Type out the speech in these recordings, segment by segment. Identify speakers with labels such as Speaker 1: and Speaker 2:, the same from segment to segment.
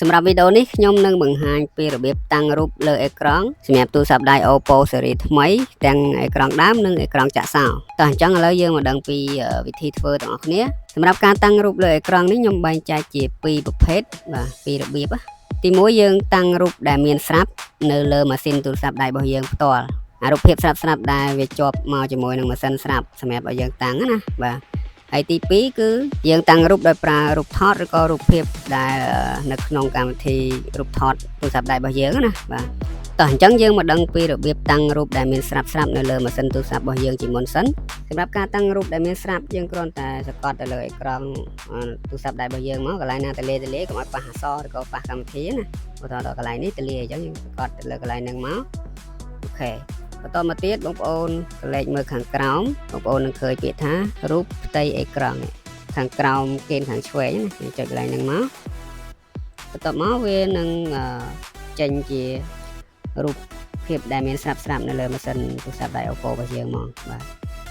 Speaker 1: សម្រាប់វីដេអូនេះខ្ញុំនឹងបង្ហាញពីរបៀបតាំងរូបលើអេក្រង់សម្រាប់ទូរស័ព្ទដៃ Oppo ស៊េរីថ្មីទាំងអេក្រង់ដើមនិងអេក្រង់ចាក់សោតោះអញ្ចឹងឥឡូវយើងមកដឹងពីវិធីធ្វើទាំងអស់គ្នាសម្រាប់ការតាំងរូបលើអេក្រង់នេះខ្ញុំបែងចែកជា2ប្រភេទបាទពីរបៀបទី1យើងតាំងរូបដែលមានស្រាប់នៅលើម៉ាស៊ីនទូរស័ព្ទដៃរបស់យើងផ្ទាល់អារូបភាពស្រាប់ដែលវាជាប់មកជាមួយនឹងម៉ាស៊ីនស្រាប់សម្រាប់ឲ្យយើងតាំងណាបាទហើយទី2គឺយើងតាំងរូបដោយប្រើរូបថតឬក៏រូបភាពដែលនៅក្នុងកម្មវិធីរូបថតទូរស័ព្ទដៃរបស់យើងណាបាទតោះអញ្ចឹងយើងមកដឹងពីរបៀបតាំងរូបដែលមានស្រាប់នៅលើម៉ាស៊ីនទូរស័ព្ទរបស់យើងជាមុនសិនសម្រាប់ការតាំងរូបដែលមានស្រាប់យើងគ្រាន់តែសកត់ទៅលើអេក្រង់ទូរស័ព្ទដៃរបស់យើងមកកន្លែងណាទលាកុំឲ្យប៉ះអក្សរឬក៏ប៉ះកម្មវិធីណាឧទាហរណ៍ដល់កន្លែងនេះទលាអញ្ចឹងយើងសកត់ទៅលើកន្លែងហ្នឹងមកអូខេបន្តមកទៀតបងប្អូនកលេចមើលខាងក្រោមបងប្អូននឹងឃើញពាក្យថារូបផ្ទៃអេក្រង់ខាងក្រោមគេខាងឆ្វេងណាយើងចុចកន្លែងហ្នឹងមកបន្ទាប់មកវានឹងចេញជារូបភាពដែលមានស្រាប់នៅលើម៉ាស៊ីនទូរស័ព្ទដៃ Oppo របស់យើងមកបាទ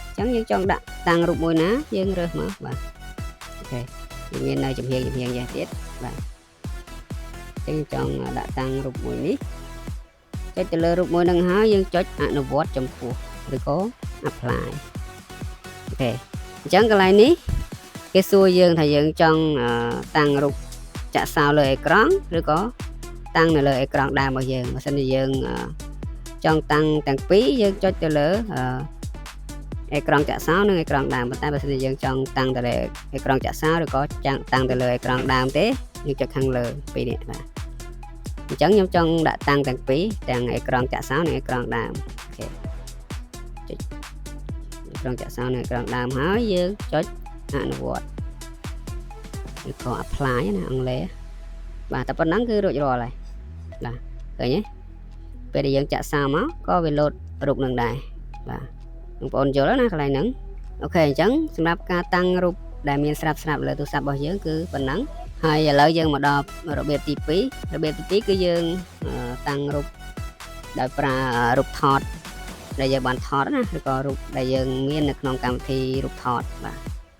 Speaker 1: អញ្ចឹងយើងចង់ដាក់តាំងរូបមួយណាយើងរើសមកបាទអូខេវាមាននៅចំហៀងយ៉ាងទៀតបាទអញ្ចឹងចង់ដាក់តាំងរូបមួយនេះចុចទៅលើរូបមួយនឹងហើយយើងចុចអនុវត្តចំពោះឬក៏ apply អូខេអញ្ចឹងកន្លែងនេះគេសួរយើងថាយើងចង់តាំងរូបចាក់សោលើអេក្រង់ឬក៏តាំងនៅលើអេក្រង់ដើមរបស់យើងបើសិនជាយើងចង់តាំងទាំងពីរយើងចុចទៅលើអេក្រង់ចាក់សោនិងអេក្រង់ដើមប៉ុន្តែបើសិនជាយើងចង់តាំងទៅលើអេក្រង់ចាក់សោឬក៏តាំងទៅលើអេក្រង់ដើមទេយើងចុចខាងលើពីរនេះបាទអញ្ចឹងខ្ញុំចង់ដាក់តាំងទាំងពីរទាំងអេក្រង់ចាក់សោនិងអេក្រង់ដើមអូខេចុចអេក្រង់ចាក់សោនិងអេក្រង់ដើមហើយយើងចុចអនុវត្តឬក៏ apply ណាអង់គ្លេសបាទតែប៉ុណ្ណឹងគឺរួចរាល់ហើយបាទឃើញទេពេលដែលយើងចាក់សោមកក៏វាលោតរូបនឹងដែរបាទបងប្អូនយល់ណាកន្លែងហ្នឹងអូខេអញ្ចឹងសម្រាប់ការតាំងរូបដែលមានស្រាប់លើទូរស័ព្ទរបស់យើងគឺប៉ុណ្ណឹងហើយឥឡូវយើងមកដល់របៀបទី2របៀបទី2គឺយើងតាំងរូបដោយប្រើរូបថតដែលយើងបានថតណាឬក៏រូបដែលយើងមាននៅក្នុងកម្មវិធីរូបថតបាទ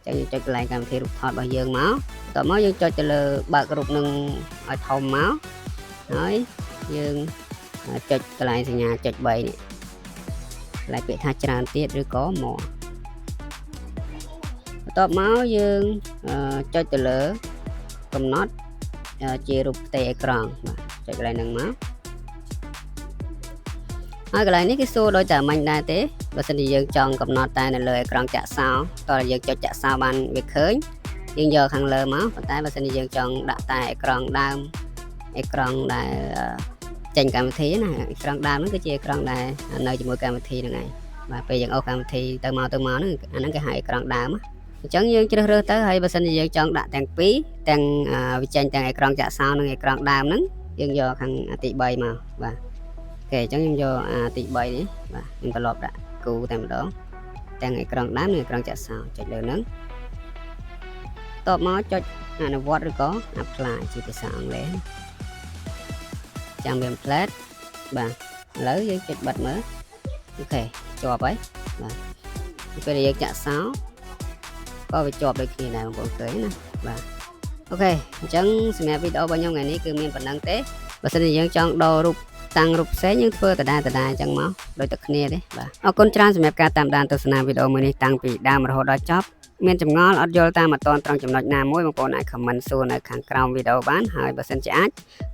Speaker 1: អញ្ចឹងយើងចុចកន្លែងកម្មវិធីរូបថតរបស់យើងមកបន្ទាប់មកយើងចុចទៅលើបើករូបនឹងឲ្យធំមកហើយយើងចុចកន្លែងសញ្ញាចុច3នេះកន្លែងពាក្យថាច្រើនទៀតឬក៏moreបន្ទាប់មកយើងចុចទៅលើកំណត់ជារូបផ្ទៃអេក្រង់បាទចុចកន្លែងហ្នឹងមកហើយកន្លែងនេះគេសួរដូចតែមិញដែរទេបើសិនជាយើងចង់កំណត់តែនៅលើអេក្រង់ចាក់សោតើយើងចុចចាក់សោបានវាឃើញយើងយកខាងលើមកប៉ុន្តែបើសិនជាយើងចង់ដាក់តែអេក្រង់ដើមអេក្រង់ដែលចេញកម្មវិធីណាអេក្រង់ដើមហ្នឹងគឺជាអេក្រង់ដែលនៅជាមួយកម្មវិធីហ្នឹងឯងបាទពេលយើងអូសកម្មវិធីទៅមកហ្នឹងអាហ្នឹងគេហៅអេក្រង់ដើមអញ្ចឹងយើងជ្រើសរើសទៅហើយបើសិនជាយើងចង់ដាក់ទាំងពីរទាំងវាចេញទាំងអេក្រង់ចាក់សោនិងអេក្រង់ដើមហ្នឹងយើងយកខាងទី3មកបាទអូខេអញ្ចឹងខ្ញុំយកទី3នេះបាទខ្ញុំត្រឡប់ដាក់គូតែម្ដងទាំងអេក្រង់ដើមនិងអេក្រង់ចាក់សោចុចលើហ្នឹងតបមកចុចអនុវត្តឬក៏ apply ជាភាសាអង់គ្លេសចាំវា template បាទឥឡូវយើងចុចបិទមើលអូខេជាប់ហើយបាទពេលដែលយើងចាក់សោក៏វាជាប់ដូចគ្នាដែរបងប្អូនឃើញណាបាទអូខេអញ្ចឹងសម្រាប់វីដេអូរបស់ខ្ញុំថ្ងៃនេះគឺមានប៉ុណ្្នឹងទេបើសិនជាយើងចង់ដូររូបតាំងរូបផ្សេងយើងធ្វើដដែលអញ្ចឹងមកដូចតែគ្នាទេបាទអរគុណច្រើនសម្រាប់ការតាមដានទស្សនាវីដេអូមួយនេះតាំងពីដើមរហូតដល់ចប់មានចម្ងល់អត់យល់តាមអត់ទាន់ត្រង់ចំណុចណាមួយបងប្អូនអាច comment សួរនៅខាងក្រោមវីដេអូបានហើយបើសិនជាអាច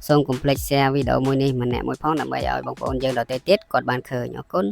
Speaker 1: សូមកុំភ្លេច share វីដេអូមួយនេះម្នាក់មួយផងដើម្បីឲ្យបងប្អូនយើងដទៃទៀតគាត់បានឃើញអរគុណ